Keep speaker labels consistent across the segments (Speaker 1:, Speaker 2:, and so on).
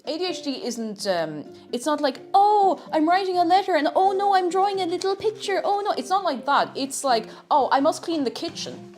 Speaker 1: ADHD isn't, it's not like, oh, I'm writing a letter and oh no, I'm drawing a little picture. Oh no, it's not like that. It's like, oh, I must clean the kitchen.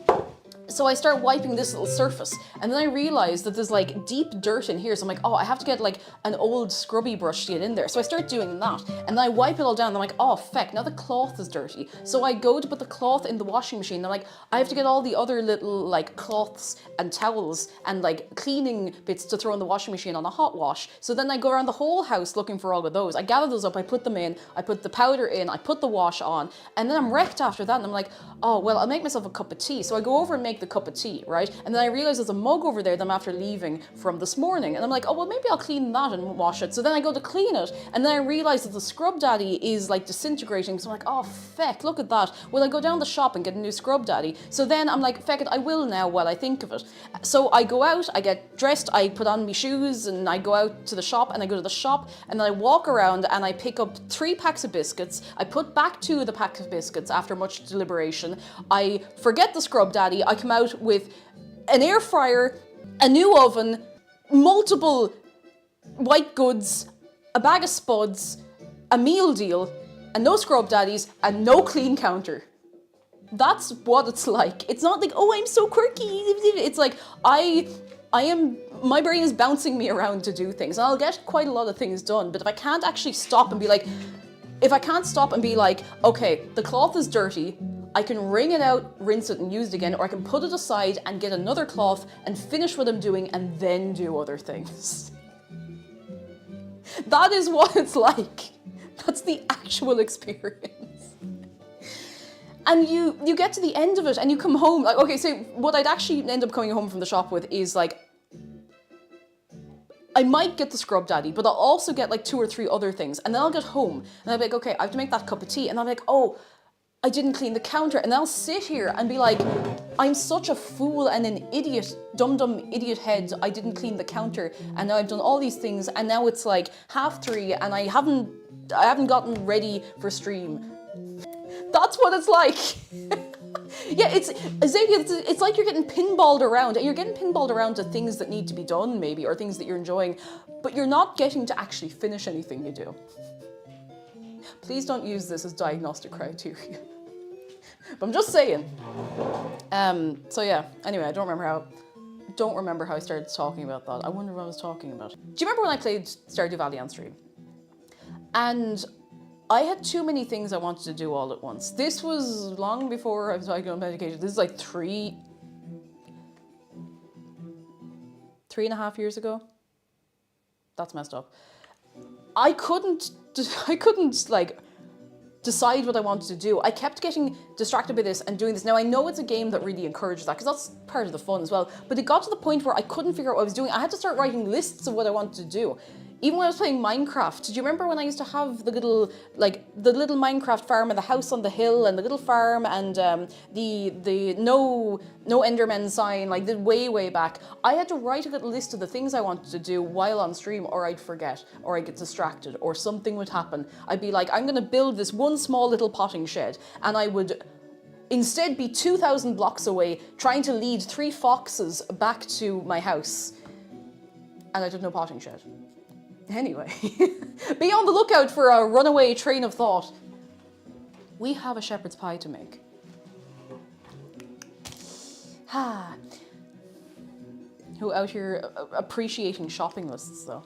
Speaker 1: So I start wiping this little surface, and then I realize that there's like deep dirt in here. So I'm like, oh, I have to get like an old scrubby brush to get in there. So I start doing that, and then I wipe it all down. And I'm like, oh, feck, now the cloth is dirty. So I go to put the cloth in the washing machine. And I'm like, I have to get all the other little like cloths and towels and like cleaning bits to throw in the washing machine on a hot wash. So then I go around the whole house looking for all of those. I gather those up, I put them in, I put the powder in, I put the wash on, and then I'm wrecked after that. And I'm like, oh, well, I'll make myself a cup of tea. So I go over and make the cup of tea, right? And then I realize there's a mug over there that I'm after leaving from this morning. And I'm like, oh, well, maybe I'll clean that and wash it. So then I go to clean it. And then I realize that the Scrub Daddy is like disintegrating. So I'm like, oh, feck, look at that. Well, I go down the shop and get a new Scrub Daddy. So then I'm like, feck it, I will now while I think of it. So I go out, I get dressed, I put on my shoes, and I go out to the shop, and I go to the shop, and then I walk around and I pick up 3 packs of biscuits. I put back 2 of the packs of biscuits after much deliberation. I forget the Scrub Daddy. I come out with an air fryer, a new oven, multiple white goods, a bag of spuds, a meal deal, and no Scrub Daddies, and no clean counter. That's what it's like. It's not like, oh, I'm so quirky. It's like, my brain is bouncing me around to do things, and I'll get quite a lot of things done, but if I can't actually stop and be like, okay, the cloth is dirty, I can wring it out, rinse it, and use it again, or I can put it aside and get another cloth and finish what I'm doing and then do other things. That is what it's like. That's the actual experience. And you get to the end of it and you come home, like, okay, so what I'd actually end up coming home from the shop with is like, I might get the Scrub Daddy, but I'll also get like 2 or 3 other things. And then I'll get home and I'll be like, okay, I have to make that cup of tea. And I'm like, oh, I didn't clean the counter. And I'll sit here and be like, I'm such a fool and an idiot, dumb idiot head. I didn't clean the counter, and now I've done all these things, and now it's like 3:30 and I haven't gotten ready for stream. That's what it's like. Yeah, it's like you're getting pinballed around, and you're getting pinballed around to things that need to be done maybe, or things that you're enjoying, but you're not getting to actually finish anything you do. Please don't use this as diagnostic criteria. But I'm just saying. So yeah, anyway, I don't remember how I started talking about that. I wonder what I was talking about. Do you remember when I played Stardew Valley on stream? And I had too many things I wanted to do all at once. This was long before I was diagnosed with medication. This is like 3.5 years ago. That's messed up. I couldn't like decide what I wanted to do. I kept getting distracted by this and doing this. Now I know it's a game that really encourages that, because that's part of the fun as well, but it got to the point where I couldn't figure out what I was doing. I had to start writing lists of what I wanted to do. Even when I was playing Minecraft, did you remember when I used to have the little Minecraft farm and the house on the hill and the little farm and the no Enderman sign, like the way back? I had to write a little list of the things I wanted to do while on stream, or I'd forget, or I'd get distracted, or something would happen. I'd be like, I'm gonna build this one small little potting shed, and I would instead be 2,000 blocks away trying to lead 3 foxes back to my house. And I did no potting shed. Anyway, be on the lookout for a runaway train of thought. We have a shepherd's pie to make. Who out here appreciating shopping lists though?